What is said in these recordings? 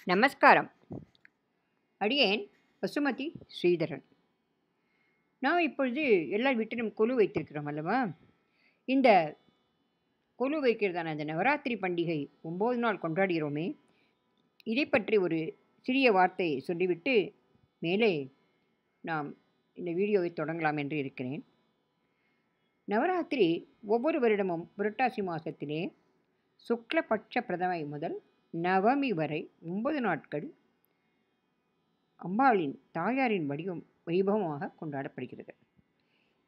நமஸ்காரம். அடியேன் பசுமதி ஸ்ரீதரன். நாம் இப்பொழுது எல்லார் வீட்டிலும் கொலு வைத்திருக்கிறோம் அல்லவா? இந்த கொலு வைக்கிறதான அந்த நவராத்திரி பண்டிகை 9 நாள் கொண்டாடுகிறோமே, இதை பற்றி ஒரு சிறிய வார்த்தை சொல்லிவிட்டு மேலே நாம் இந்த வீடியோவை தொடங்கலாம் என்று இருக்கிறேன். நவராத்திரி ஒவ்வொரு வருடமும் புரட்டாசி மாதத்திலே சுக்லபட்ச பிரதமை முதல் நவமி வரை 9 நாட்கள் அம்பாளின் தாயாரின் வைபவமாக கொண்டாடப்படுகிறது.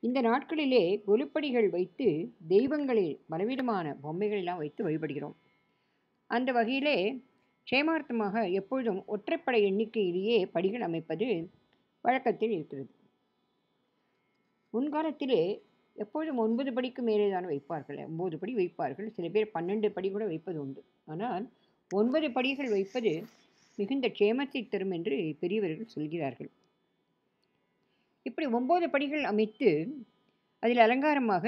இந்த நாட்களிலே கொலுப்படிகள் வைத்து தெய்வங்களில் பலவிதமான பொம்மைகளெல்லாம் வைத்து வழிபடுகிறோம். அந்த வகையிலே க்ஷேமார்த்தமாக எப்பொழுதும் ஒற்றைப்படை எண்ணிக்கையிலேயே படிகள் அமைப்பது வழக்கத்தில் இருக்கிறது. முன்காலத்திலே எப்பொழுதும் 9 படிக்கு மேலே தான் வைப்பார்கள். 9 படி வைப்பார்கள். சில பேர் 12 படி கூட வைப்பது உண்டு. ஆனால் 9 படிகள் வைப்பது மிகுந்த க்ஷேமத்தை தரும் என்று பெரியவர்கள் சொல்கிறார்கள். இப்படி 9 படிகள் அமைத்து அதில் அலங்காரமாக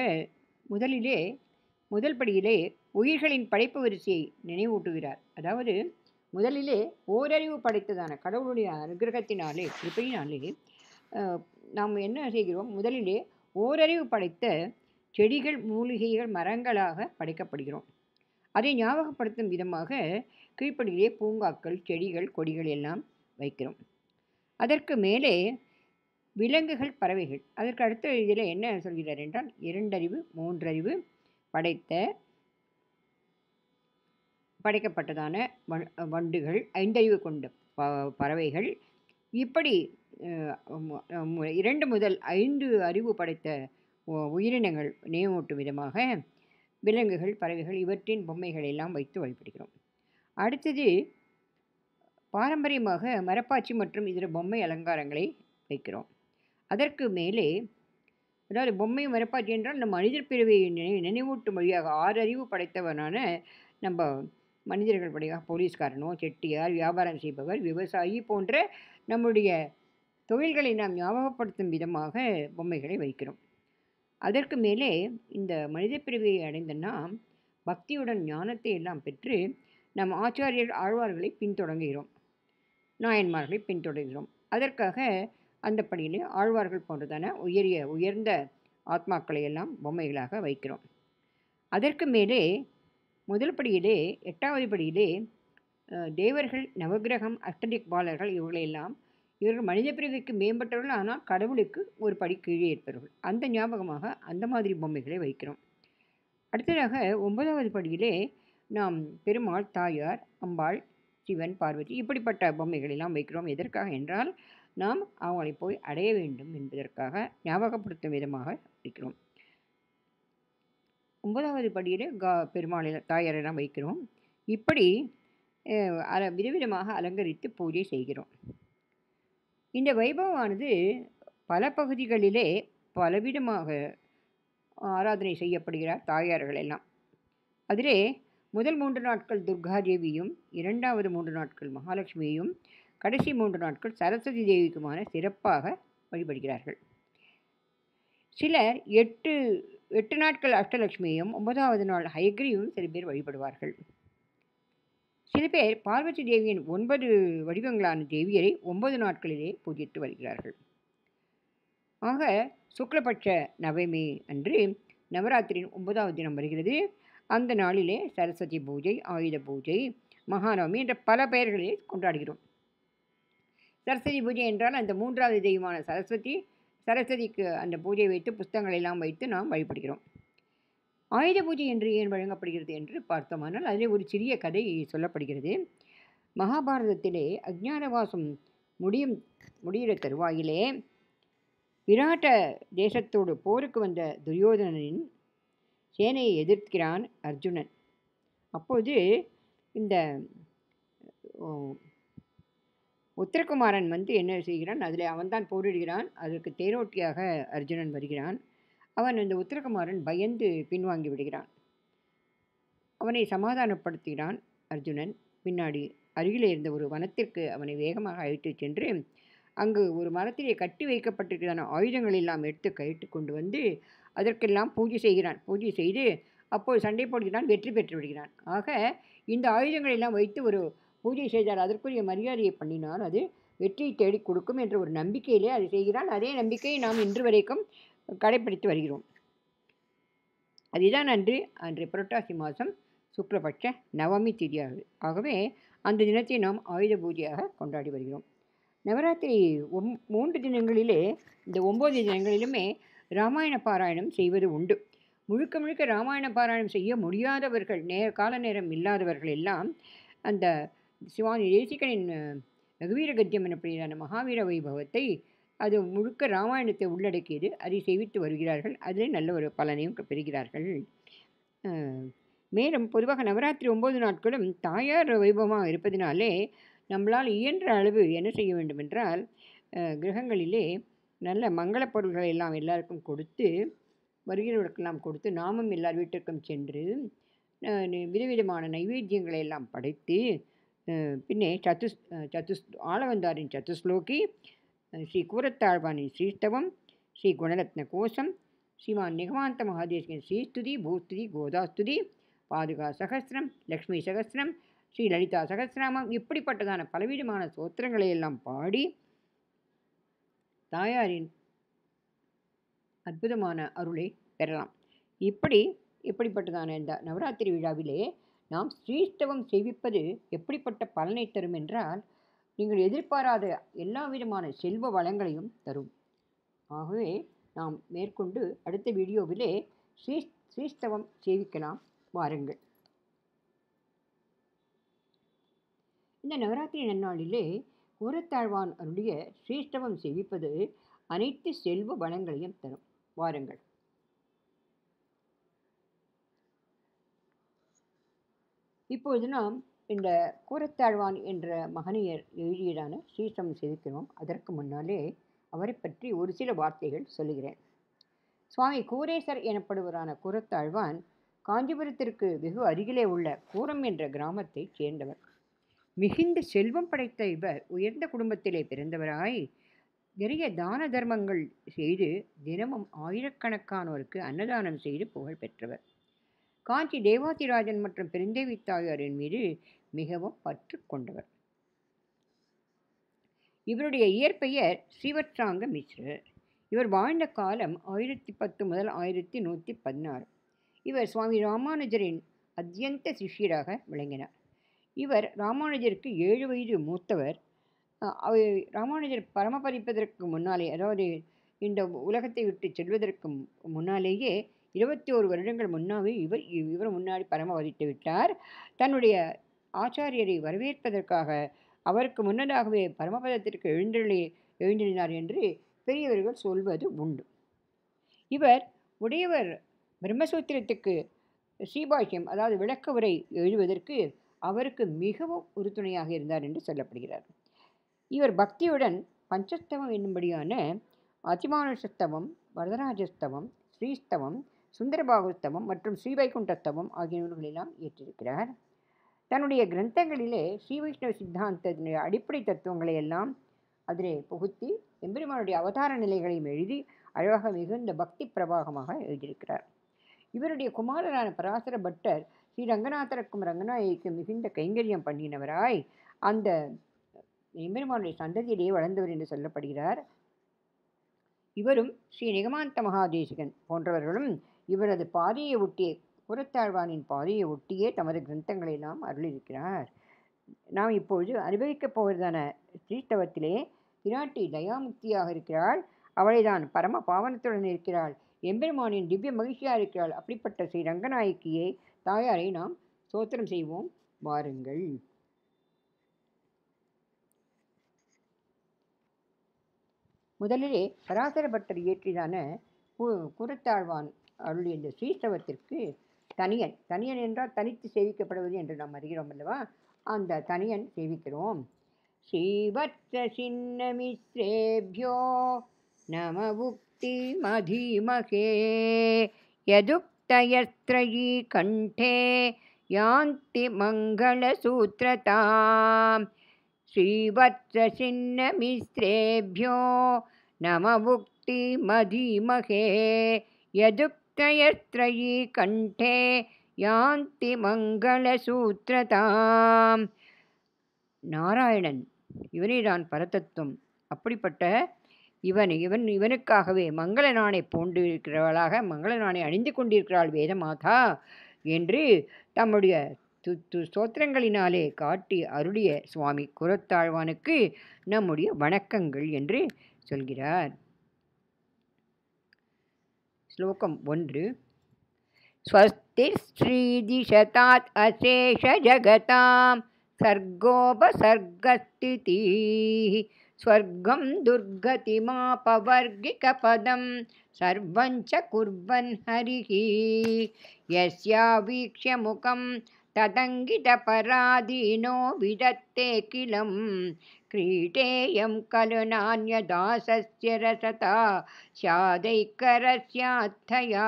முதல் படியிலே உயிர்களின் படைப்பு வரிசையை நினைவூட்டுகிறார். அதாவது முதலிலே ஓரறிவு படைத்ததான கடவுளுடைய அனுகிரகத்தினாலே, கிருபையினாலே நாம் என்ன செய்கிறோம்? முதலிலே ஓரறிவு படைத்த செடிகள், மூலிகைகள், மரங்களாக படைக்கப்படுகிறோம். அதை ஞாபகப்படுத்தும் விதமாக கீழ்ப்படியிலே பூங்காக்கள், செடிகள், கொடிகள் எல்லாம் வைக்கிறோம். அதற்கு மேலே விலங்குகள், பறவைகள். அதற்கு அடுத்த இதில் என்ன சொல்கிறார் என்றால் 2 அறிவு, 3 அறிவு படைக்கப்பட்டதான வண்டுகள், 5 அறிவு கொண்ட பறவைகள், இப்படி 2 முதல் 5 அறிவு படைத்த உயிரினங்கள் நினைவூட்டும் விதமாக விலங்குகள், பறவைகள் இவற்றின் பொம்மைகள் எல்லாம் வைத்து வழிபடுகிறோம். அடுத்தது பாரம்பரியமாக மரப்பாச்சி மற்றும் இதர பொம்மை அலங்காரங்களை வைக்கிறோம். அதற்கு மேலே, அதாவது பொம்மை மரப்பாச்சி என்றால் நம்ம மனிதர் பிறவியை நினைவூட்டும் வழியாக 6 அறிவு படைத்தவனான நம்ம மனிதர்கள் வழியாக போலீஸ்காரனோ, செட்டியார், வியாபாரம் செய்பவர், விவசாயி போன்ற நம்முடைய தொழில்களை நாம் ஞாபகப்படுத்தும் விதமாக பொம்மைகளை வைக்கிறோம். அதற்கு மேலே இந்த மனித பிறவியை அடைந்த நாம் பக்தியுடன் ஞானத்தை எல்லாம் பெற்று நம் ஆச்சாரியர் ஆழ்வார்களை பின்தொடங்குகிறோம், நாயன்மார்களை பின்தொடர்கிறோம். அதற்காக அந்த படியிலே ஆழ்வார்கள் போன்றதான உயர்ந்த ஆத்மாக்களை எல்லாம் பொம்மைகளாக வைக்கிறோம். அதற்கு மேலே முதல் படியிலே 8வது படியிலே தேவர்கள், நவகிரகம், அஷ்டதிக்பாலர்கள் இவர்கள் மனித பிறவிக்கு மேம்பட்டவர்கள், ஆனால் கடவுளுக்கு ஒரு படி கீழே இருப்பவர்கள். அந்த ஞாபகமாக அந்த மாதிரி பொம்மைகளை வைக்கிறோம். அடுத்ததாக 9வது படியிலே நாம் பெருமாள், தாயார், அம்பாள், சிவன், பார்வதி இப்படிப்பட்ட பொம்மைகளெல்லாம் வைக்கிறோம். எதற்காக என்றால் நாம் அவங்களை போய் அடைய வேண்டும் என்பதற்காக ஞாபகப்படுத்தும் விதமாக வைக்கிறோம். 9வது படியிலே பெருமாள், தாயாரெல்லாம் வைக்கிறோம். இப்படி விதவிதமாக அலங்கரித்து பூஜை செய்கிறோம். இந்த வைபவமானது பல பகுதிகளிலே பலவிதமாக ஆராதனை செய்யப்படுகிறார் தாயார்கள் எல்லாம். அதிலே முதல் 3 நாட்கள் துர்காதேவியும், 2வது 3 நாட்கள் மகாலட்சுமியையும், கடைசி 3 நாட்கள் சரஸ்வதி தேவிக்குமான சிறப்பாக வழிபடுகிறார்கள். சிலர் 8 நாட்கள் அஷ்டலட்சுமியையும், 9வது நாள் ஹயக்ரீவும் சில பேர் வழிபடுவார்கள். சில பேர் பார்வதி தேவியின் 9 வடிவங்களான தேவியரை 9 நாட்களிலே பூஜித்து வருகிறார்கள். ஆக சுக்லபட்ச நவமி அன்று நவராத்திரியின் 9வது தினம் வருகிறது. அந்த நாளிலே சரஸ்வதி பூஜை, ஆயுத பூஜை, மகாநவமி என்ற பல பெயர்களிலே கொண்டாடுகிறோம். சரஸ்வதி பூஜை என்றால் அந்த 3வது தெய்வமான சரஸ்வதிக்கு அந்த பூஜை வைத்து புஸ்தகங்கள் எல்லாம் வைத்து நாம் வழிபடுகிறோம். ஆயுத பூஜை என்று ஏன் வழங்கப்படுகிறது என்று பார்த்தோமானால் அதில் ஒரு சிறிய கதை சொல்லப்படுகிறது. மகாபாரதத்திலே அஜ்ஞாதவாசம் முடிகிற தருவாயிலே விராட்ட தேசத்தோடு போருக்கு வந்த துரியோதனனின் சேனையை எதிர்க்கிறான் அர்ஜுனன். அப்போது இந்த உத்தரகுமாரன் என்ன செய்கிறான்? அதில் அவன்தான் போரிடுகிறான். அதற்கு தேரோட்டியாக அர்ஜுனன் வருகிறான். அவன் அந்த உத்தரகுமாரன் பயந்து பின்வாங்கி விடுகிறான். அவனை சமாதானப்படுத்துகிறான் அர்ஜுனன். பின்னாடி அருகிலே இருந்த ஒரு வனத்திற்கு அவனை வேகமாக அழைத்து சென்று அங்கு ஒரு மரத்திலே கட்டி வைக்கப்பட்டிருக்கிறான ஆயுதங்கள் எல்லாம் எடுத்து கைட்டு கொண்டு வந்து அதற்கெல்லாம் பூஜை செய்கிறான். பூஜை செய்து அப்போது சண்டை போடுகிறான், வெற்றி பெற்று விடுகிறான். ஆக இந்த ஆயுதங்கள் எல்லாம் வைத்து ஒரு பூஜை செய்தால் அதற்குரிய மரியாதையை பண்ணினால் அது வெற்றியை தேடி கொடுக்கும் என்ற ஒரு நம்பிக்கையிலே அதை செய்கிறான். அதே நம்பிக்கையை நாம் இன்று வரைக்கும் கடைப்பிடித்து வருகிறோம். அதுதான் அன்று புரட்டாசி மாதம் சுக்லபட்ச நவமி திதியாகுது. ஆகவே அந்த தினத்தை நாம் ஆயுத பூஜையாக கொண்டாடி வருகிறோம். நவராத்திரி 3 தினங்களிலே இந்த 9 தினங்களிலுமே ராமாயண பாராயணம் செய்வது உண்டு. முழுக்க முழுக்க ராமாயண பாராயணம் செய்ய முடியாதவர்கள், கால நேரம் இல்லாதவர்கள் எல்லாம் அந்த சிவானி தேசிகனின் ரகுவீர கத்தியம் எனப்படுகிறான மகாவீர வைபவத்தை, அது முழுக்க ராமாயணத்தை உள்ளடக்கியது, அதை செய்வித்து வருகிறார்கள். அதில் நல்ல ஒரு பலனையும் பெறுகிறார்கள். மேலும் பொதுவாக நவராத்திரி 9 நாட்களும் தாயார் வைபவமாக இருப்பதினாலே நம்மளால் இயன்ற அளவு என்ன செய்ய வேண்டும் என்றால், கிரகங்களிலே நல்ல மங்கள பொருள்களை எல்லாம் எல்லாருக்கும் கொடுத்து, வருகிறவர்களுக்கெல்லாம் கொடுத்து, நாமும் எல்லார் வீட்டிற்கும் சென்று விதவிதமான நைவேத்தியங்களை எல்லாம் படைத்து, பின்னே ஆளவந்தாரின் சத்துஸ்லோகி, ஸ்ரீ கூரத்தாழ்வானின் ஸ்ரீஸ்தவம், ஸ்ரீ குணரத்ன கோஷம், ஸ்ரீமான் நிகமாந்த மகாதேசிகன் ஸ்ரீஸ்துதி, பூஸ்துதி, கோதாஸ்துதி, பாதுகா சகஸ்திரம், லக்ஷ்மி சகஸ்திரம், ஸ்ரீ லலிதா சகஸ்திராமம், இப்படிப்பட்டதான பலவிதமான ஸ்தோத்திரங்களை எல்லாம் பாடி தாயாரின் அற்புதமான அருளை பெறலாம். இப்படிப்பட்டதான இந்த நவராத்திரி விழாவிலே நாம் ஸ்ரீஸ்தவம் செய்விப்பது எப்படிப்பட்ட பலனை தரும் என்றால், நீங்கள் எதிர்பாராத எல்லா விதமான செல்வ வளங்களையும் தரும். ஆகவே நாம் மேற்கொண்டு அடுத்த வீடியோவிலே ஸ்ரீஸ்தவம் செய்விக்கலாம், வாருங்கள். இந்த நவராத்திரி நன்னாளிலே கூரத்தாழ்வான் அருளிய ஸ்ரீஸ்தவம் செய்விப்பது அனைத்து செல்வ வளங்களையும் தரும், வாருங்கள். இப்பொழுது நாம் இந்த கூரத்தாழ்வான் என்ற மகனியர் எழுதியதான ஸ்ரீஸ்தவம் செய்திருக்கிறோம். அதற்கு முன்னாலே அவரை பற்றி ஒரு சில வார்த்தைகள் சொல்லுகிறேன். சுவாமி கூரேசர் எனப்படுவரான கூரத்தாழ்வான் காஞ்சிபுரத்திற்கு வெகு அருகிலே உள்ள கூரம் என்ற கிராமத்தைச் சேர்ந்தவர். மிகுந்த செல்வம் படைத்த இவர் உயர்ந்த குடும்பத்திலே பிறந்தவராய் நிறைய தான தர்மங்கள் செய்து தினமும் ஆயிரக்கணக்கானோருக்கு அன்னதானம் செய்து புகழ் பெற்றவர். காஞ்சி தேவாதிராஜன் மற்றும் பெருந்தேவி தாயாரின் மீது மிகவும் பற்று கொண்டவர். இவருடைய இயற்பெயர் ஸ்ரீவத்சாங்க மிஸ்ரர். இவர் வாழ்ந்த காலம் 1010 முதல் 1116. இவர் சுவாமி ராமானுஜரின் அத்தியந்த சிஷ்யராக விளங்கினார். இவர் ராமானுஜருக்கு 7 வயது மூத்தவர். ராமானுஜர் பரமபதிப்பதற்கு முன்னாலே, அதாவது இந்த உலகத்தை விட்டு செல்வதற்கு முன்னாலேயே 21 வருடங்கள் முன்னாவே இவர் முன்னாடி பரமபதித்து விட்டார். தன்னுடைய ஆச்சாரியரை வரவேற்பதற்காக அவருக்கு முன்னதாகவே பரமபதத்திற்கு எழுந்திருந்தார் என்று பெரியவர்கள் சொல்வது உண்டு. இவர் உடையவர் பிரம்மசூத்திரத்துக்கு ஸ்ரீபாஷ்யம், அதாவது விளக்க உரை எழுதுவதற்கு அவருக்கு மிகவும் உறுதுணையாக இருந்தார் என்று சொல்லப்படுகிறார். இவர் பக்தியுடன் பஞ்சஸ்தவம் என்னும்படியான அதிமானுஷஸ்தவம், வரதராஜஸ்தவம், ஸ்ரீஸ்தவம், சுந்தரபாகுஸ்தவம் மற்றும் ஸ்ரீவைகுண்டஸ்தவம் ஆகிய நூல்களெல்லாம் இயற்றியிருக்கிறார். தன்னுடைய கிரந்தங்களிலே ஸ்ரீ வைஷ்ணவ சித்தாந்தத்தினுடைய அடிப்படை தத்துவங்களை எல்லாம் அதிலே புகுத்தி எம்பெருமானுடைய அவதார நிலைகளையும் எழுதி அழகாக மிகுந்த பக்தி பிரபாகமாக எழுதியிருக்கிறார். இவருடைய குமாரரான பராசர பட்டர் ஸ்ரீ ரங்கநாதருக்கும் ரங்கநாயகிக்கும் மிகுந்த கைங்கரியம் பண்ணினவராய் அந்த எம்பெருமானுடைய சந்ததியிலேயே வளர்ந்தவர் என்று சொல்லப்படுகிறார். இவரும் ஸ்ரீ நிகமாந்த மகாதேசிகன் போன்றவர்களும் இவரது பாதையை ஒட்டிய கூரத்தாழ்வானின் பாதையை ஒட்டியே தமது கிரந்தங்களை எல்லாம் அருளியிருக்கிறார். நாம் இப்பொழுது அனுபவிக்கப் போவதான ஸ்ரீஸ்தவத்திலே பிராட்டி தயாமுக்தியாக இருக்கிறாள். அவளை தான் பரம பாவனத்துடன் இருக்கிறாள், எம்பெருமானின் திவ்ய மகிழ்ச்சியாக இருக்கிறாள். அப்படிப்பட்ட ஸ்ரீ ரங்கநாயகியை தாயாரை நாம் ஸ்தோத்திரம் செய்வோம், வாருங்கள். முதலிலே பராசர பட்டர் இயற்றியதான கூரத்தாழ்வான் அருளிய இந்த ஸ்ரீஸ்தவத்திற்கு தனியன் என்றால் தனித்து சேவிக்கப்படுவது என்று நாம் அறிகிறோம் அல்லவா? அந்த தனியன் சேவிக்கிறோம். ஸ்ரீவத்ஸ சின்னமிஸ்ரேபியோ நம புக்தி மதீமகே யதுக்தயஸ்த்ரயீ கண்டே யாந்தி மங்களசூத்ரதாம். ஸ்ரீவத்ஸ சின்னமிஸ்ரேபியோ நம புக்தி மதீமகே யதுக்தயஸ்த்ரயீ கண்டே யாந்தி மங்களசூத்ரதாம். நாராயணன் இவனே தான் பரதத்துவம். அப்படிப்பட்ட இவனுக்காகவே மங்கள நாணை பூண்டிருக்கிறவளாக மங்கள நாணை அணிந்து கொண்டிருக்கிறாள் வேதமாதா என்று தம்முடைய ஸ்தோத்திரங்களினாலே காட்டி அருளிய சுவாமி குரத்தாழ்வானுக்கு நம்முடைய வணக்கங்கள் என்று சொல்கிறார். ஸ்லோகம் 1. स्वस्तिश्रीदिशतात् अशेषजगतां सर्गोपसर्गस्थितिः स्वर्गं दुर्गतिमापवर्गिकपदं सर्वं च कुर्वन् हरिः यस्यावीक्ष्य मुखं तदङ्गितपराधीनो विदत्ते किलं क्रीडेयं खलु नान्यदासस्य रसता स्यादैकरस्यात्थया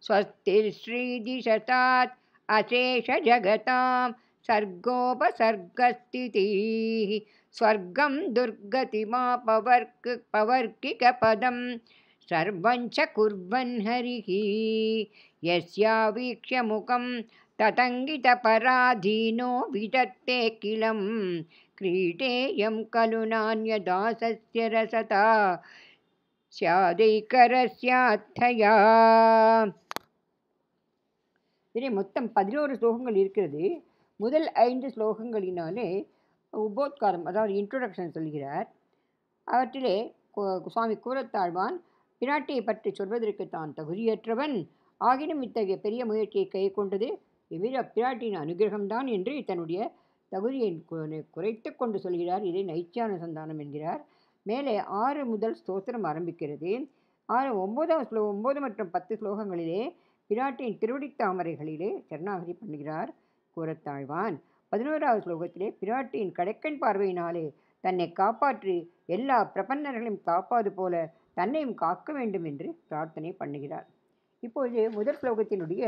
स्वस्तिश्रीदिशतात् अशेषजगतां सर्गोपसर्गस्थितिः स्वर्गं दुर्गतिमापवर्गिकपदं सर्वं च कुर्वन् हरिः यस्यावीक्ष्य मुखं तदङ्गितपराधीनो विदत्ते किलं क्रीडेयं खलु नान्यदासस्य रसता ஸ்யாதைக்கரஸ்யாத்தயா. இதில் மொத்தம் 11 ஸ்லோகங்கள் இருக்கிறது. முதல் 5 ஸ்லோகங்களினாலே உபோத்காரம், அதாவது இன்ட்ரோடக்ஷன் சொல்கிறார். அவற்றிலே சுவாமி கூரத்தாழ்வான் பிராட்டியை பற்றி சொல்வதற்கு தான் தகுதியற்றவன், ஆகினும் இத்தகைய பெரிய முயற்சியை கை கொண்டது எவ்வித பிராட்டியின் அனுகிரகம்தான் என்று தன்னுடைய தகுதியை குறைத்து கொண்டு சொல்கிறார். இதை நைச்சானுசந்தானம் என்கிறார். மேலே 6 முதல் ஸ்தோத்திரம் ஆரம்பிக்கிறது. 9 மற்றும் 10 ஸ்லோகங்களிலே பிராட்டியின் திருவடித்தாமரைகளிலே சரணாகதி பண்ணுகிறார் கூரத்தாழ்வான். 11வது ஸ்லோகத்திலே பிராட்டியின் கடைக்கண் பார்வையினாலே தன்னை காப்பாற்றி எல்லா பிரபன்னர்களையும் காப்பாது போல தன்னையும் காக்க வேண்டும் என்று பிரார்த்தனை பண்ணுகிறார். இப்போது முதல் ஸ்லோகத்தினுடைய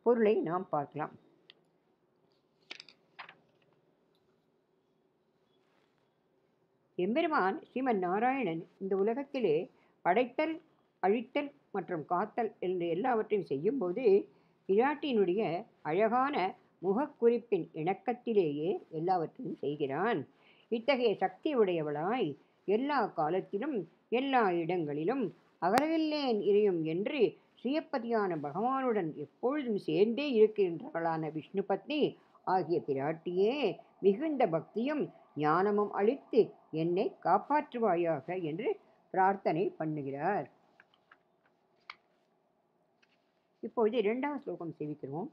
பொருளை நாம் பார்க்கலாம். எம்பெருமான் ஸ்ரீமன் நாராயணன் இந்த உலகத்திலே படைத்தல், அழித்தல் மற்றும் காத்தல் என்று எல்லாவற்றையும் செய்யும்போது பிராட்டியினுடைய அழகான முகக்குறிப்பின் இணக்கத்திலேயே எல்லாவற்றையும் செய்கிறான். இத்தகைய சக்தி உடையவளாய் எல்லா காலத்திலும் எல்லா இடங்களிலும் அகலவில்லேன் இறையும் என்று ஸ்ரீயப்பதியான பகவானுடன் எப்பொழுதும் சேர்ந்தே இருக்கின்றவளான விஷ்ணு பத்னி ஆகிய பிராட்டியே மிகுந்த பக்தியும் ஞானமும் அளித்து என்னை காப்பாற்றுவாயாக என்று பிரார்த்தனை பண்ணுகிறார். இப்பொழுது 2வது ஸ்லோகம் சேவிக்கிறோம்.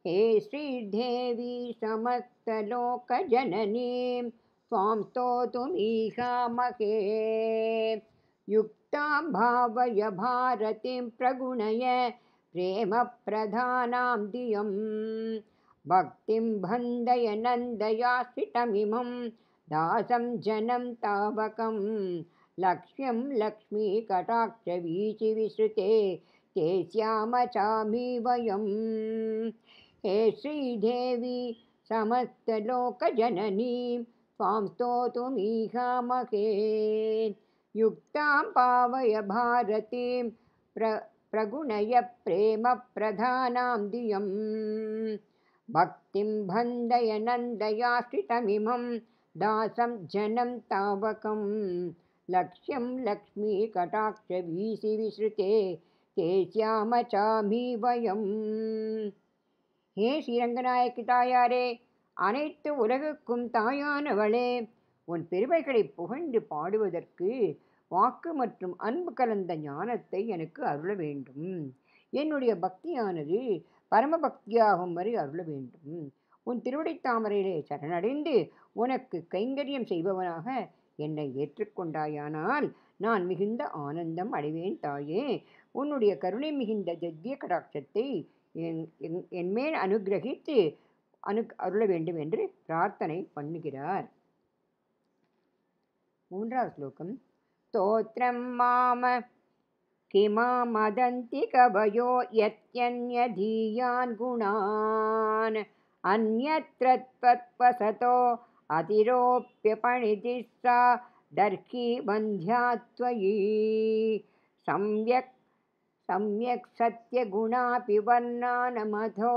ஹே ஸ்ரீதேவி சமஸ்தலோக ஜனனீம் ஸ்வாம் ஸ்தோதுமீஹாமஹே யுக்தாம் பாவய பாரதிம் பிரகுணய பிரேம பிரதானாம் தியம் பக்திம் பந்தய நந்தயாசிதமிமம் தாசம் ஜனம் தாவகம் லக்ஷ்யம் லக்ஷ்மீ கடாட்ச வீசி விஸ்ருதே ते श्यामचामि वयं हे श्रीदेवी समस्तलोकजननीं त्वां स्तोतुमीहामहे युक्तां पावय भारतीं प्रगुणय प्रेमप्रधानां धियं भक्तिं बन्धय नन्दयाश्रितमिमं दासं जनं तावकं लक्ष्यं लक्ष्मी कटाक्ष वीसि विश्रुते கேசியாமச்சாமி வயம். ஹே ஸ்ரீரங்கநாயகி தாயாரே, அனைத்து உலகுக்கும் தாயானவளே, உன் பெருமைகளை புகழ்ந்து பாடுவதற்கு வாக்கு மற்றும் அன்பு கலந்த ஞானத்தை எனக்கு அருள வேண்டும். என்னுடைய பக்தியானது பரமபக்தியாகும் வரை அருள வேண்டும். உன் திருவடித்தாமரையிலே சரணடைந்து உனக்கு கைங்கரியம் செய்பவனாக என்னை ஏற்றுக்கொண்டாயானால் நான் மிகுந்த ஆனந்தம் அடைவேன். தாயே, உன்னுடைய கருணை மிகுந்த திவ்ய கடாட்சத்தை என்மேல் அனுகிரகித்து அருள வேண்டும் என்று பிரார்த்தனை பண்ணுகிறார். 3வது ஸ்லோகம். ஸ்தோத்ரம் மாம கிமாமதந்தி கவயோ யத்யன்யதீயான் குணான் அன்யத்ரத்வத்வசதோ அதிரோப்ய பணிதிஸ்ஸா தர்கி வந்தியாத்வயி सम्यक् सत्यगुणापि वर्णानमधो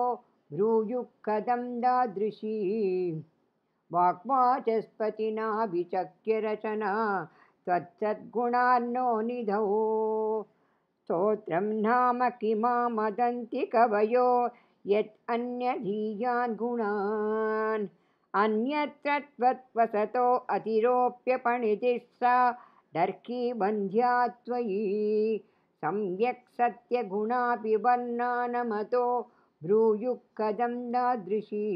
ब्रूयुः कथं दादृशी वाग्वाचस्पतिना विचक्य रचना त्वत्सद्गुणान्नो निधौ स्तोत्रं नाम किमा मदन्ति कवयो यत् अन्यधीयान् गुणान् अन्यत्र त्वत्वसतो अतिरोप्यपणितिः सा दर्की वन्द्या त्वयि सम्यक् सत्यगुणापि वर्णानमतो ब्रूयुः कथं तादृशी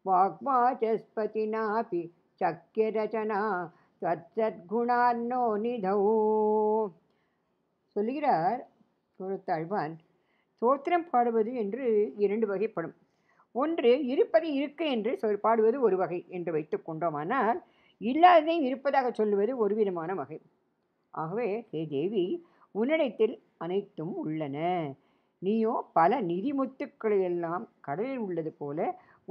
वाग्वाचस्पतिनापि शक्यरचना त्वत्सद्गुणान्नो निधौ சொல்லுகிறார் தாழ்வான். தோத்திரம் பாடுவது என்று இரண்டு வகைப்படும். ஒன்று இருப்பதை இருக்க என்று பாடுவது ஒரு வகை என்று வைத்துக் கொண்டோமானால், இல்லாததையும் இருப்பதாக சொல்லுவது ஒரு விதமான வகை. ஆகவே ஹே தேவி, உன்னிடத்தில் அனைத்தும் உள்ளன. நீயோ பல நிதிமுத்துக்களை எல்லாம் கடலில் உள்ளது போல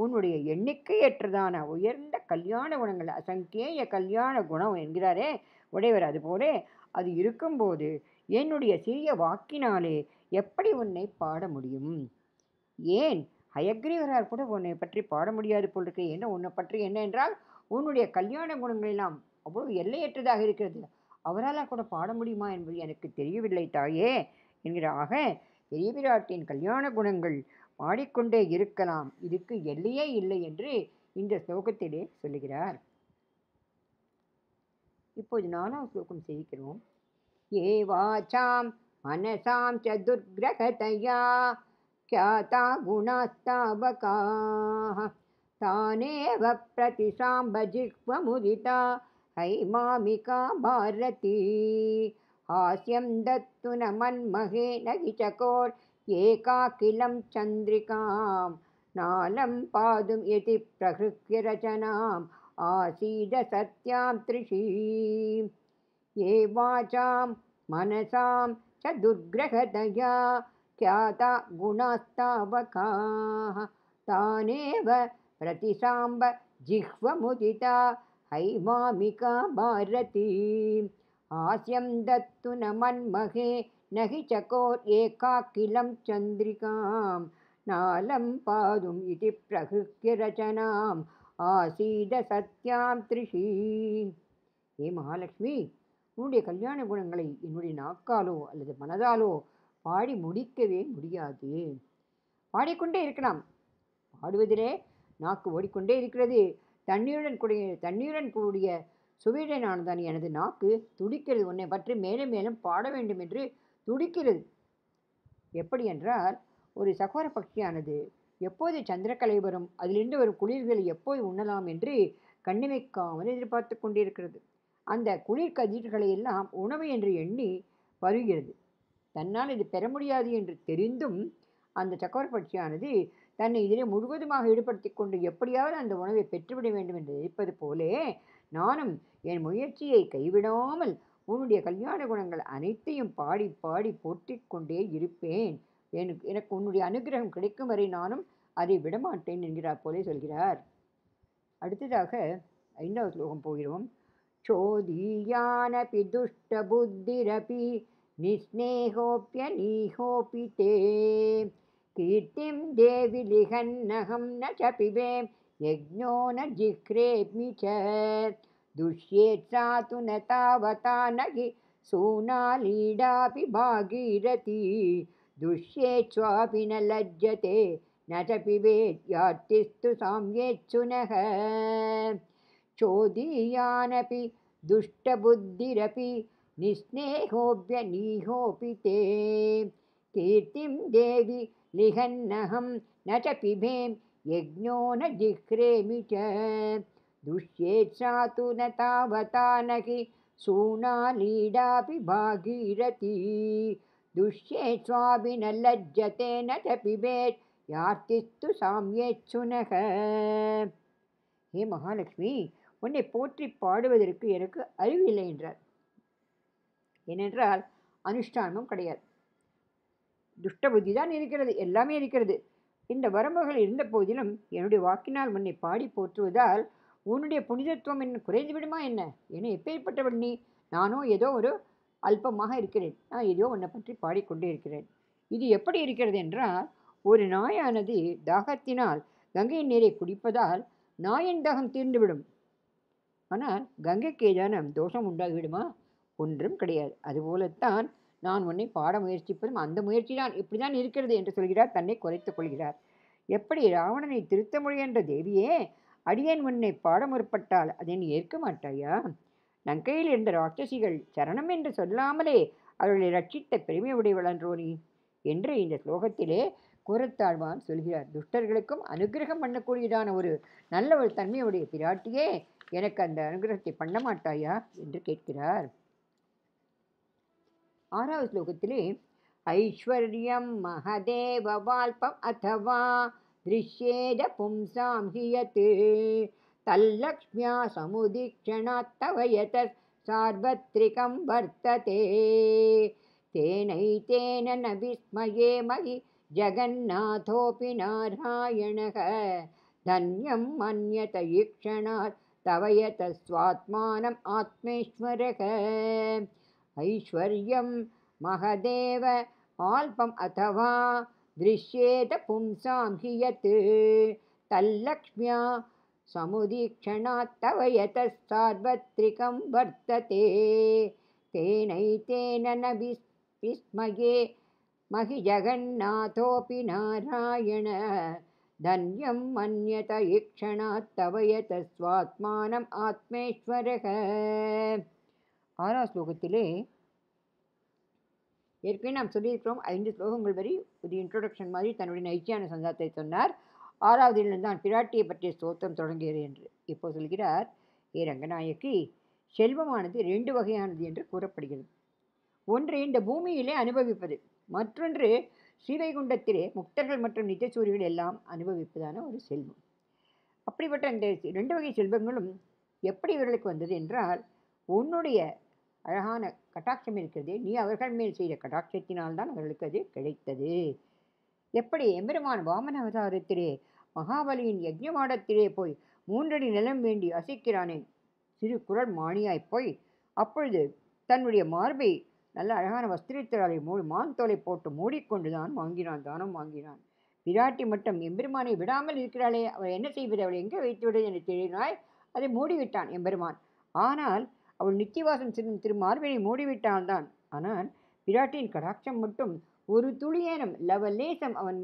உன்னுடைய எண்ணிக்கையற்றதான உயர்ந்த கல்யாண குணங்கள், அசங்கேய கல்யாண குணம் என்கிறாரே உடையவர், அதுபோல அது இருக்கும்போது என்னுடைய சிறிய வாக்கினாலே எப்படி உன்னை பாட முடியும்? ஏன் ஹயக்ரீவரால் கூட உன்னை பற்றி பாட முடியாது போல் இருக்கு. என்ன உன்னை பற்றி என்ன என்றால், உன்னுடைய கல்யாண குணங்கள் எல்லாம் அவ்வளவு எல்லையற்றதாக இருக்கிறது. அவரால் கூட பாட முடியுமா என்பது எனக்கு தெரியவில்லை தாயே என்கிறாக. பெரிய பிராட்டியின் கல்யாண குணங்கள் பாடிக்கொண்டே இருக்கலாம், இதுக்கு எல்லையே இல்லை என்று இந்த ஸ்லோகத்திலே சொல்லுகிறார். இப்போது 4ஆம் ஸ்லோகம் செய்கிறோம். ये वाचां मनसां च दुर्ग्रहतया ख्याता गुणास्तावकाः तानेव प्रतिसाम्बजिह्वमुदिता हैमामिका भारती हास्यं दत्तु न मन्महे न हि चकोर एकाकिलं चन्द्रिकां नालं पादुं यति प्रहृत्य रचनाम् आसीद सत्यां त्रिषीम् ये वाचां मनसां च दुर्ग्रहतया ख्याता गुणास्तावकाः तानेव प्रतिसाम्ब जिह्वमुदिता हैमामिका भारती हास्यं दत्तु न मन्महे न हि चकोर एकाकिलं चन्द्रिकां नालं पादुम् इति प्रहृत्य रचनाम् आसीद सत्यां त्रिषी. हे महालक्ष्मी, உன்னுடைய கல்யாண குணங்களை என்னுடைய நாக்காலோ அல்லது மனதாலோ பாடி முடிக்கவே முடியாது. பாடிக்கொண்டே இருக்கலாம். பாடுவதிலே நாக்கு ஓடிக்கொண்டே இருக்கிறது. தண்ணீருடன் கூடிய சுவையுடனானதான் எனது நாக்கு துடிக்கிறது. உன்னை பற்றி மேலும் மேலும் பாட வேண்டும் என்று துடிக்கிறது. எப்படி என்றால், ஒரு சகோர பட்சியானது எப்போது சந்திரக்கலை வரும், அதிலிருந்து வரும் குளிர்களை எப்போது உண்ணலாம் என்று கண்ணிமைக்காமல் எதிர்பார்த்து கொண்டிருக்கிறது. அந்த குளிர் கதிர்களை எல்லாம் உணவு என்று எண்ணி வருகிறது. தன்னால் இது பெற முடியாது என்று தெரிந்தும் அந்த சக்கரப்பட்சியானது தன்னை இதிலே முழுவதுமாக ஈடுபடுத்தி கொண்டு எப்படியாவது அந்த உணவை பெற்றுவிட வேண்டும் என்று நினைப்பது போலே நானும் என் முயற்சியை கைவிடாமல் உன்னுடைய கல்யாண குணங்கள் அனைத்தையும் பாடி பாடி போற்றிக் கொண்டே இருப்பேன். எனக்கு உன்னுடைய அனுகிரகம் கிடைக்கும் வரை நானும் அதை விடமாட்டேன் என்கிறார் போலே சொல்கிறார். அடுத்ததாக 5வது ஸ்லோகம் போகிறோம். चोदीयानपि दुष्टबुद्धिरपि निस्नेहोऽप्यनीहोऽपि ते कीर्तिं देवि लिहन्नहं न च पिबें यज्ञो न जिह्रेमि च दुष्येत्सा तु न तावता न हि सूनालीडापि भागीरथी दुष्येत्स्वापि न लज्जते न च पिबेत् यातिस्तु साम्येत्सुनः चोदीयानपि दुष्टबुद्धिरपि निस्नेहोऽप्यनीहोऽपि ते कीर्तिं देवि लिहन्नहं न च पिबें यज्ञो न जिह्रेमि च दुष्येत्सा तु न तावता न हि सूनालीडापि भागीरथी दुष्येत्स्वापि न लज्जते न च पिबेत् यातिस्तु साम्येत्सुनः. हे महालक्ष्मी, உன்னை போற்றி பாடுவதற்கு எனக்கு அறிவில்லை என்றார். ஏனென்றால் அனுஷ்டானமும் கிடையாது, துஷ்ட புத்தி தான் இருக்கிறது, எல்லாமே இருக்கிறது. இந்த வரம்புகள் இருந்த போதிலும் என்னுடைய வாக்கினால் உன்னை பாடி போற்றுவதால் உன்னுடைய புனிதத்துவம் என்ன குறைந்து விடுமா என்ன? என எப்பேற்பட்டவள் நீ? நானோ ஏதோ ஒரு அல்பமாக இருக்கிறேன். நான் ஏதோ உன்னை பற்றி பாடிக்கொண்டே இருக்கிறேன். இது எப்படி இருக்கிறது என்றால், ஒரு நாயானது தாகத்தினால் கங்கை நீரை குடிப்பதால் நாயின் தாகம் தீர்ந்துவிடும். ஆனால் கங்கைக்கு ஏதான தோஷம் உண்டாகிவிடுமா? ஒன்றும் கிடையாது. அதுபோலத்தான் நான் உன்னை பாட முயற்சிப்பதும் அந்த முயற்சி தான் இப்படிதான் இருக்கிறது என்று சொல்கிறார். தன்னை குறைத்துக் கொள்கிறார். எப்படி ராவணனை திருத்த முயன்ற தேவியே, அடியேன் உன்னை பாட முற்பட்டால் அதை நீ ஏற்க மாட்டாயா? லங்கையில் இருந்த ராட்சசிகள் சரணம் என்று சொல்லாமலே அவர்களை ரட்சித்த பெருமை உடையவளன்றோ நீ என்று இந்த ஸ்லோகத்திலே கூறத்தாழ்வான் சொல்கிறார். துஷ்டர்களுக்கும் அனுகிரகம் பண்ணக்கூடியதான ஒரு நல்ல ஒரு தன்மையுடைய பிராட்டியே, எனக்கு அந்த அனுகிரகத்தை பண்ண மாட்டாயா என்று கேட்கிறார். 6வது ஸ்லோகத்திலே ஐஸ்வர்யம் மகதேவவால்பம் அதவா திருஷ்யேத பும்சாம் ஹியத் தல்லக்ஷ்மியா சமுதீக்ஷணாத்தவயத சார்வத்ரிகம் வர்த்ததே தேனைதேன ந விஸ்மயே மகி ஜகந்நாதோபி நாராயணः தன்யம் மன்யத ஈக்ஷணாத் தவயத ஸ்வாத்மானம் ஆத்மேஸ்வரः ஐஸ்வர்யம் மகதேவ ஆல்பம் அதவா திருஷ்யேத பும்சாம் ஹியத் தல்லக்ஷ்மியா சமுதீக்ஷணாத் தவயத சார்வத்ரிகம் வர்த்ததே தேனைதேன ந விஸ்மயே மகி ஜகந்நாதோபி நாராயண தன்யம் மன்யத ஈக்ஷணாத் தவயத ஸ்வாத்மானம் ஆத்மேஸ்வரः. 6வது ஸ்லோகத்திலே ஏற்கனவே நாம் சொல்லியிருக்கிறோம். 5 ஸ்லோகங்கள் வரை ஒரு இன்ட்ரோடக்ஷன் மாதிரி தன்னுடைய நைச்சியான சந்தாத்தை சொன்னார். 6வதிலிருந்து தான் பிராட்டியை பற்றிய ஸ்தோத்திரம் தொடங்கியது என்று இப்போ சொல்கிறார். ஏ ரங்கநாயகி, செல்வமானது 2 வகையானது என்று கூறப்படுகிறது. ஒன்று இந்த பூமியிலே அனுபவிப்பது, மற்றொன்று ஸ்ரீவைகுண்டத்திலே முக்தர்கள் மற்றும் நித்தியசூரிகள் எல்லாம் அனுபவிப்பதான ஒரு செல்வம். அப்படிப்பட்ட இந்த 2 வகை செல்வங்களும் எப்படி இவர்களுக்கு வந்தது என்றால், உன்னுடைய அழகான கட்டாட்சம் இருக்கிறதே, நீ அவர்கள் மேல் செய்த கட்டாட்சத்தினால்தான் அவர்களுக்கு அது கிடைத்தது. எப்படி எம்பெருமான் வாமன அவதாரத்திலே மகாபலியின் யஜ்ஞமாடத்திலே போய் 3 அடி நிலம் வேண்டி அசைக்கிறானே, சிறு குரல் மாணியாய் போய் அப்பொழுது தன்னுடைய மார்பை நல்ல அழகான வஸ்திரத்தினாலே மான் தோலை போட்டு மூடிக்கொண்டுதான் தானம் வாங்கினான். பிராட்டி மட்டும் எம்பெருமானை விடாமல் இருக்கிறாளே, அவள் என்ன செய்வது, அவள் எங்கே வைத்து விடுவது என்று தெரியினாய், அதை மூடிவிட்டான் எம்பெருமான். ஆனால் அவள் நித்தியவாசம் திரு மார்பினை மூடிவிட்டால்தான். ஆனால் பிராட்டியின் கடாட்சம் மட்டும் ஒரு துளியேனும் லவலேசம் அவன்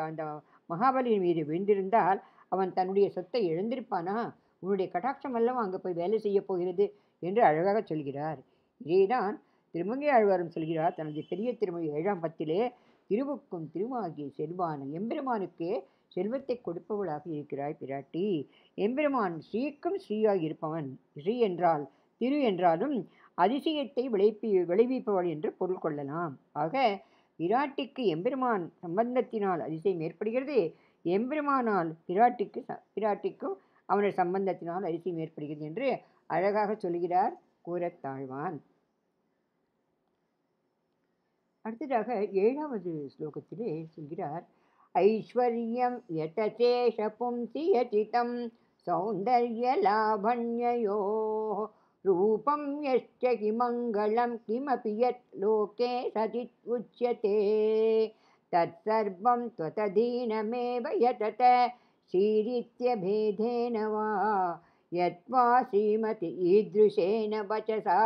அந்த மகாபலியின் மீது விழுந்திருந்தால் அவன் தன்னுடைய சொத்தை இழந்திருப்பானா? உன்னுடைய கடாட்சம் அல்லவா அங்கே போய் வேலை செய்ய போகிறது என்று அழகாக சொல்கிறார். இதேதான் திருமங்கை ஆழ்வாரும் சொல்கிறார் தனது பெரிய திருமொழி 7ஆம் பத்திலே, திருவுக்கும் திருவாகிய செல்வான எம்பெருமானுக்கு செல்வத்தை கொடுப்பவளாக இருக்கிறாய் பிராட்டி. எம்பெருமான் ஸ்ரீக்கும் ஸ்ரீயாய் இருப்பவன். ஸ்ரீ என்றால் திரு என்றாலும் அதிசயத்தை விளைவிப்பவள் என்று பொருள் கொள்ளலாம். ஆக பிராட்டிக்கு எம்பெருமான் சம்பந்தத்தினால் அதிசயம் ஏற்படுகிறது, எம்பெருமானால் பிராட்டிக்கும் அவனுடைய சம்பந்தத்தினால் அதிசயம் ஏற்படுகிறது என்று அழகாக சொல்கிறார் கூறத்தாழ்வான். அடுத்ததாக 7வது ஸ்லோகத்திலே சொல்கிறார். ஐஸ்வர்யம் யதசேஷ பும்சி யசிதம் சௌந்தர்ய லாவண்யயோ ரூபம் யஸ்ய கிமங்கலம் கிமபி யத் லோகே சதித் உச்யதே தத் சர்வம் த்வததீனமேவ யதத ஸ்ரீரித்ய பேதேன வா யத்வா ஸ்ரீமதி ஈத்ருஷேன வசசா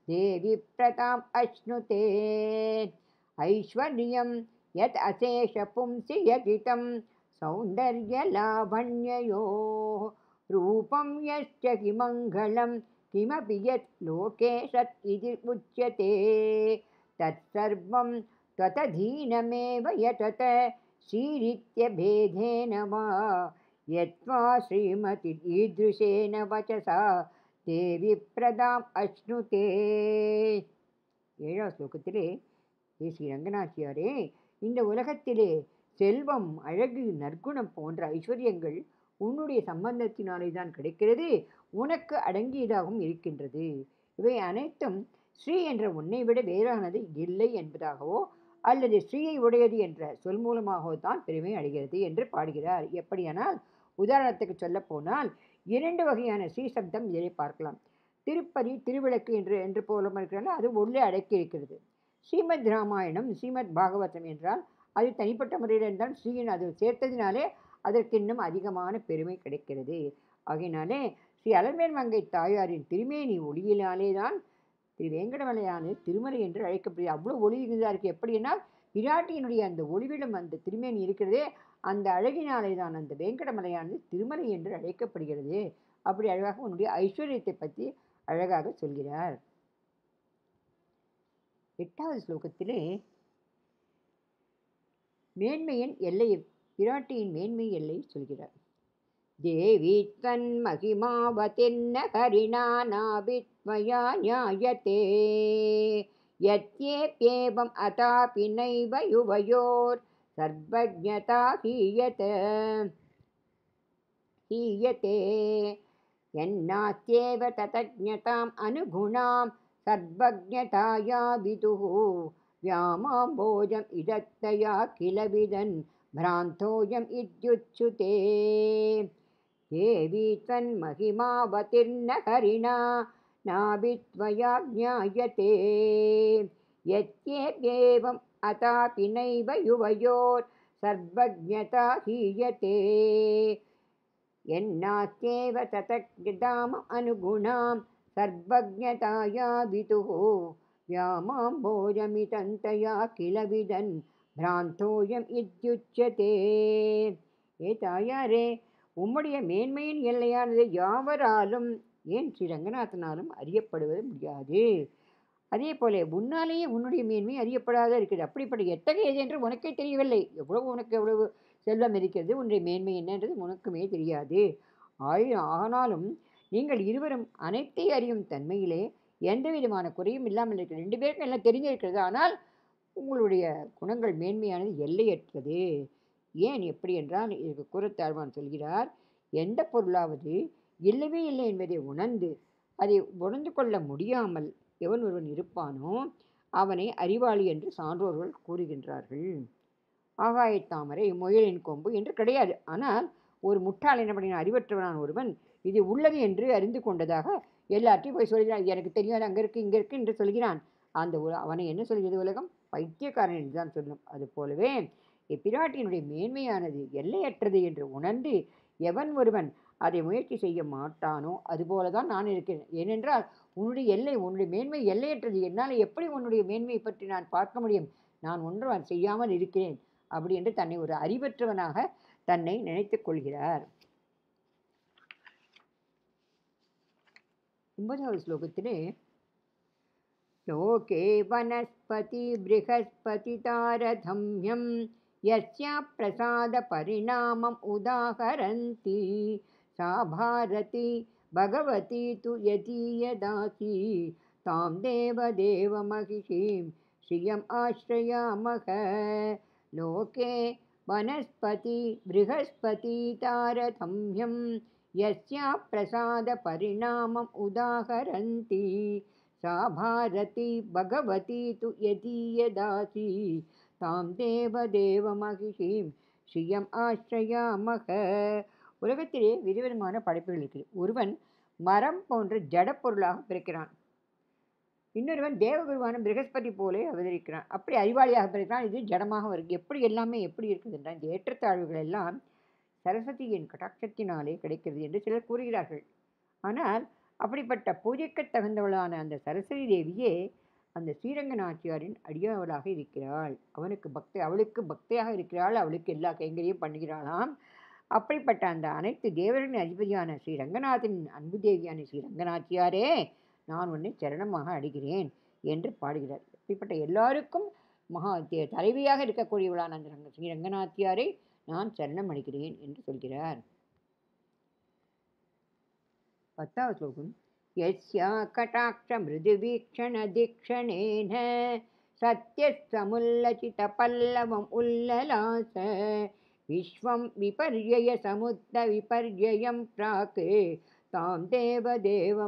தேவி பிரதாம் அஷ்ணுதே. ஐஸ்வர்யம் யத் அசேஷ பும்சி யதிதம் சௌந்தர்ய லாவண்யயோ ரூபம் யஸ்ய கிமங்கலம் கிமபி யத் லோகே சத் இதி உச்யதே தத் சர்வம் த்வததீனமேவ யதத ஸ்ரீரித்ய பேதேன வா யத்வா ஸ்ரீமதி ஈத்ருஷேன வசசா தேவி பிரதாம் அஷ்ணுதே. 7வது ஸ்லோகத்திலே, ஸ்ரீ ரங்கநாச்சியாரே, இந்த உலகத்திலே செல்வம், அழகு, நற்குணம் போன்ற ஐஸ்வர்யங்கள் உன்னுடைய சம்பந்தத்தினாலே தான் கிடைக்கிறது, உனக்கு அடங்கியதாகவும் இருக்கின்றது. இவை அனைத்தும் ஸ்ரீ என்ற உன்னை விட வேறானது இல்லை என்பதாகவோ அல்லது ஸ்ரீயை உடையது என்ற சொல் மூலமாகவோ தான் பெருமை அடைகிறது என்று பாடுகிறார். எப்படியானால், உதாரணத்துக்கு சொல்ல போனால் 2 வகையான ஸ்ரீ சப்தம் இதை பார்க்கலாம். திருப்பதி, திருவிளக்கு என்று போல இருக்கிறாங்க, அது உள்ளே அடக்கி இருக்கிறது. ஸ்ரீமத் ராமாயணம், ஸ்ரீமத் பாகவதம் என்றால் அது தனிப்பட்ட முறையில் இருந்தால் ஸ்ரீயின் அது சேர்த்ததினாலே அதற்கு இன்னும் அதிகமான பெருமை கிடைக்கிறது. ஆகையினாலே ஸ்ரீ அலர்மேல் மங்கை தாயாரின் திருமேனி ஒளியினாலே தான் திரு வேங்கடமலையானது திருமலை என்று அழைக்கப்படுகிறது. அவ்வளோ ஒளி இருந்தா இருக்கு. எப்படின்னா விராட்டியினுடைய அந்த ஒளிவிலும் அந்த திருமேனி இருக்கிறதே, அந்த அழகினாலே தான் அந்த வேங்கடமலையானது திருமலை என்று அழைக்கப்படுகிறது. அப்படி அழகாக உன்னுடைய ஐஸ்வர்யத்தை பற்றி அழகாக சொல்கிறார். 8வது ஸ்லோகத்திலே மேன்மையின் எல்லையை, பிராட்டியின் மேன்மை எல்லை சொல்கிறார். தேவி தன் மகிமாவதின்ன கரிணா நாபித்மயா ஞாயதே யத்யேப்யேவம் அதாபி நைவ யுவயோர் சர்வஜ்ஞதா ஹீயதே யன்னாஸ்யேவ ததஜ்ஞதாம் அனுகுணாம் சர்வஜ்ஞதாயா விதுः व्यामाम्बोजम् इदत्तया किल विदन् भ्रान्तोऽयम् इत्युच्यते देवी तन्महिमावतीर्न हरिणा नाभित्वया ज्ञायते यत्येवम् अतापि नैव युवयोर् सर्वज्ञता हीयते यन्नास्त्येव ततज्ञताम् अनुगुणां सर्वज्ञताया विदुः व्यामाम्बोजमिदन्तया किल विदन् भ्रान्तोऽयम् इत्युच्यते. ஏ தாயாரே, உம்முடைய மேன்மையின் எல்லையானது யாவராலும், ஏன் ஸ்ரீ ரங்கநாதனாலும் அறியப்படுவது முடியாது. அதே போல உன்னாலேயே உன்னுடைய மேன்மை அறியப்படாத இருக்குது. அப்படிப்பட்ட எத்தகையது என்று உனக்கே தெரியவில்லை. உனக்கு எவ்வளவு செல்வம் இருக்கிறது, உன்னுடைய மேன்மை என்னன்றது உனக்குமே தெரியாது. ஆனாலும் நீங்கள் இருவரும் அனைத்தை அறியும் தன்மையிலே எந்த விதமான குறையும் இல்லாமல் இருக்கிறது. 2 பேருக்கும் எல்லாம் தெரிஞ்சிருக்கிறது. ஆனால் உங்களுடைய குணங்கள் மேன்மையானது எல்லையற்றது. ஏன் எப்படி என்றால், இதற்கு கூறத்தாழ்வான் சொல்கிறார், எந்த பொருளாவது இல்லவே இல்லை என்பதை உணர்ந்து அதை உணர்ந்து கொள்ள முடியாமல் எவன் ஒருவன் இருப்பானோ அவனை அறிவாளி என்று சான்றோர்கள் கூறுகின்றார்கள். ஆகாயத்தாமரை முயலின் கொம்பு என்று கிடையாது. ஆனால் ஒரு முட்டாள் என்ன பண்ணின, அறிவற்றவனான ஒருவன் இது உள்ளது என்று அறிந்து கொண்டதாக எல்லாத்தையும் போய் சொல்கிறான். எனக்கு தெரியாது, அங்கே இருக்குது இங்கே இருக்குது என்று சொல்கிறான். அந்த அவனை என்ன சொல்கிறது உலகம்? பைத்தியக்காரன் என்று தான் சொல்லணும். அது போலவே பிராட்டியினுடைய மேன்மையானது எல்லையற்றது என்று உணர்ந்து எவன் ஒருவன் அதை முயற்சி செய்ய மாட்டானோ அதுபோல தான் நான் இருக்கிறேன். ஏனென்றால் உன்னுடைய மேன்மை எல்லையற்றது. என்னால் எப்படி உன்னுடைய மேன்மையை பற்றி நான் பார்க்க முடியும்? நான் ஒன்றும் செய்யாமல் இருக்கிறேன் அப்படி என்று தன்னை ஒரு அறிவற்றவனாக தன்னை நினைத்துக் கொள்கிறார். 9வது ஸ்லோகத்திலே லோகே வனஸ்பதி ப்ருஹஸ்பதி தாரதம்யம் யஸ்யா பிரசாத பரிணாமம் உதாகரந்தி சா பாரதி பகவதி து யதீயதாசி தாம் தேவ மகிஷீம் ஸ்ரீயம் ஆஸ்ரயாமக. லோகே வனஸ்பதி ப்ருஹஸ்பதி தாரதம்யம் யஸ்யா பிரசாத பரிணாமம் உதாகரந்தி சா பாரதி பகவதி து யதீயதாசி தாம் தேவ மகிஷீம் ஸ்ரீயம் ஆஸ்ரயாமக. உலகத்திலே விதவிதமான படைப்புகள் இருக்குது. ஒருவன் மரம் போன்ற ஜடப்பொருளாக பிறக்கிறான். இன்னொருவன் தேவகுருவான ப்ருஹஸ்பதி போலே அவதரிக்கிறான். அப்படி அறிவாளியாக பிறக்கிறான். இது ஜடமாக வருது. எப்படி எல்லாமே எப்படி இருக்குது என்றால், இந்த ஏற்றத்தாழ்வுகள் எல்லாம் சரஸ்வதியின் கடாட்சத்தினாலே கிடைக்கிறது என்று சிலர் கூறுகிறார்கள். ஆனால் அப்படிப்பட்ட பூஜைக்கு தகுந்தவளான அந்த சரஸ்வதி தேவியே அந்த ஸ்ரீரங்க நாச்சியாரின் அடியாவளாக இருக்கிறாள். அவளுக்கு பக்தியாக இருக்கிறாள். அவளுக்கு எல்லா கைங்கரையும் பண்ணுகிறாளாம். அப்படிப்பட்ட அந்த அனைத்து தேவர்களின் அதிபதியான ஸ்ரீ ரங்கநாதனின் அன்பு தேவியான ஸ்ரீ ரங்கநாச்சியாரே, நான் உன்னை சரணமாக அடைகிறேன் என்று பாடுகிறார். இப்படிப்பட்ட எல்லாருக்கும் தலைவியாக இருக்கக்கூடியவளான அந்த ஸ்ரீ ரங்கநாச்சியாரை நான் சரணம் அடைகிறேன் என்று சொல்கிறார். 10வது ஸ்லோகம். யஸ்யா கடாட்ச மிருதுவீக்ஷண தீக்ஷணேன சத்யசமுல்லசித பல்லவம் உல்லலாச விஸ்வம் விபர்யய சமுத்த விபர்யயம் பிராக் தாம் தேவ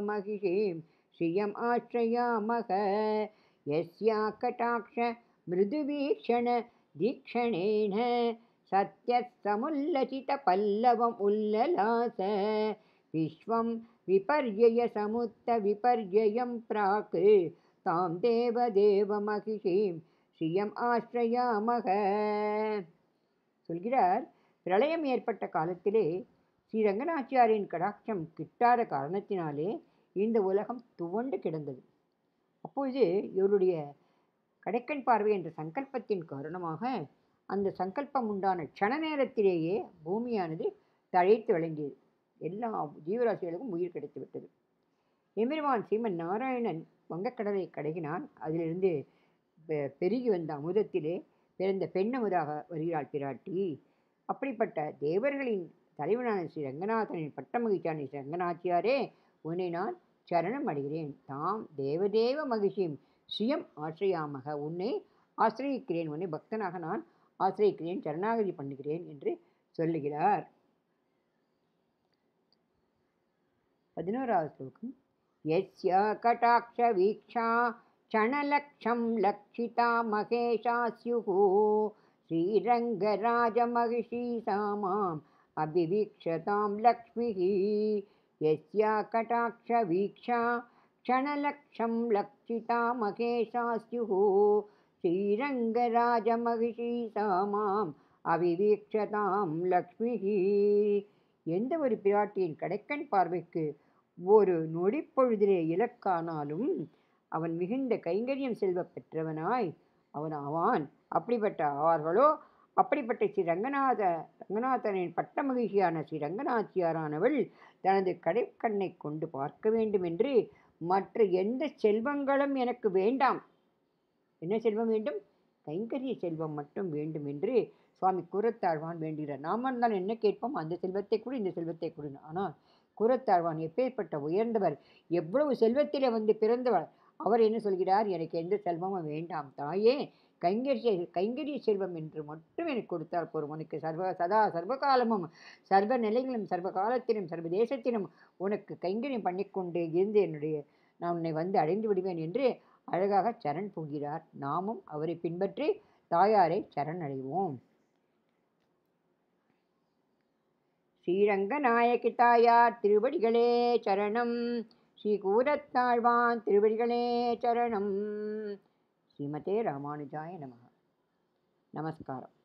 மகிஷீம் ஸ்ரீயம் ஆஸ்ரயாமக. யஸ்யா கடாட்ச மிருதுவீக்ஷண தீக்ஷணேன சத்யசமுல்லசித பல்லவம் உல்லலாச விஸ்வம் விபர்யய சமுத்த விபர்யயம் பிராக் தாம் தேவ மகிஷீம் ஸ்ரீயம் ஆஸ்ரயாமக. சொல்கிறார், பிரளயம் ஏற்பட்ட காலத்திலே ஸ்ரீ ரங்கநாச்சியாரின் கடாட்சம் கிட்டாத காரணத்தினாலே இந்த உலகம் துவண்டு கிடந்தது. அப்பொழுது இவருடைய கடைக்கண் பார்வை என்ற சங்கல்பத்தின் காரணமாக அந்த சங்கல்பம் உண்டான க்ஷண நேரத்திலேயே பூமியானது தழைத்து விளங்கியது. எல்லா ஜீவராசிகளுக்கும் உயிர் கிடைத்து விட்டது. எம்பெருமான் ஸ்ரீமன் நாராயணன் வங்கக்கடலை கடைகினான். அதிலிருந்து பெருகி வந்த அமுதத்திலே பிறந்த பெண்ணமுதாக வருகிறாள் பிராட்டி. அப்படிப்பட்ட தேவர்களின் தலைவனான ஸ்ரீ ரங்கநாதனின் பட்டமகிழ்ச்சியான ஸ்ரீ ரங்கநாச்சியாரே, உன்னை நான் சரணம் அடைகிறேன். தாம் தேவதேவ மகிழ்ச்சியும் ஸ்ரீயம் ஆசிரியாமக, உன்னை ஆசிரியிக்கிறேன், உன்னை பக்தனாக நான் ஆசிரியிக்கிறேன், சரணாகதி பண்ணுகிறேன் என்று சொல்லுகிறார். 11வது ஸ்லோகம். யஸ்ய கடாட்ச வீக்ஷா சணலக்ஷம் லக்ஷிதா மகேஷா ஸ்யுஹு ஸ்ரீரங்கராஜமகிஷீ சாமாம் அபிவீக்ஷதாம் லக்ஷ்மிஹி. யஸ்ய கடாட்ச வீக்ஷா க்ஷணலக்ஷம் லக்ஷிதா மகேஷா ஸ்யுஹு ஸ்ரீரங்கராஜமகிஷீ சாமாம் அபிவீக்ஷதாம் லக்ஷ்மிஹி. எந்த ஒரு பிராட்டியின் கடைக்கண் பார்வைக்கு ஒரு நொடிப்பொழுதிலே இலக்கானாலும் அவன் மிகுந்த கைங்கரியம் செல்வ பெற்றவனாய் அவன் ஆவான். அப்படிப்பட்ட ஆவார்களோ அப்படிப்பட்ட ஸ்ரீ ரங்கநாதனின் பட்ட மகிழ்ச்சியான ஸ்ரீ ரங்கநாச்சியாரானவள் தனது கடைக்கண்ணை கொண்டு பார்க்க வேண்டும் என்று மற்ற எந்த செல்வங்களும் எனக்கு வேண்டாம். என்ன செல்வம் வேண்டும்? கைங்கரிய செல்வம் மட்டும் வேண்டும் என்று சுவாமி கூரத்தாழ்வான் வேண்டுகிறார். நாம இருந்தால் என்ன கேட்போம்? அந்த செல்வத்தை கூட, இந்த செல்வத்தை கூட. ஆனால் கூரத்தாழ்வான் எப்பேற்பட்ட உயர்ந்தவர், எவ்வளவு செல்வத்திலே வந்து பிறந்தவர். அவர் என்ன சொல்கிறார்? எனக்கு எந்த செல்வமும் வேண்டாம் தாயே, கைங்கரிய செல்வம் என்று மட்டும் எனக்கு கொடுத்தால் போரும். உனக்கு சர்வகாலமும் சர்வ நிலைகளும் சர்வ காலத்திலும் சர்வ தேசத்திலும் உனக்கு கைங்கரியம் பண்ணிக்கொண்டு இருந்து நான் உன்னை வந்து அடைந்து விடுவேன் என்று அழகாக சரண் போகிறார். நாமும் அவரை பின்பற்றி தாயாரை சரண் அடைவோம். ஸ்ரீரங்க நாயகி தாயார் திருவடிகளே சரணம். ஸ்ரீ கூரத்தாழ்வான் திருவடிகளே சரணம். ஸ்ரீமதே ராமானுஜாய நமः. நமஸ்காரம்.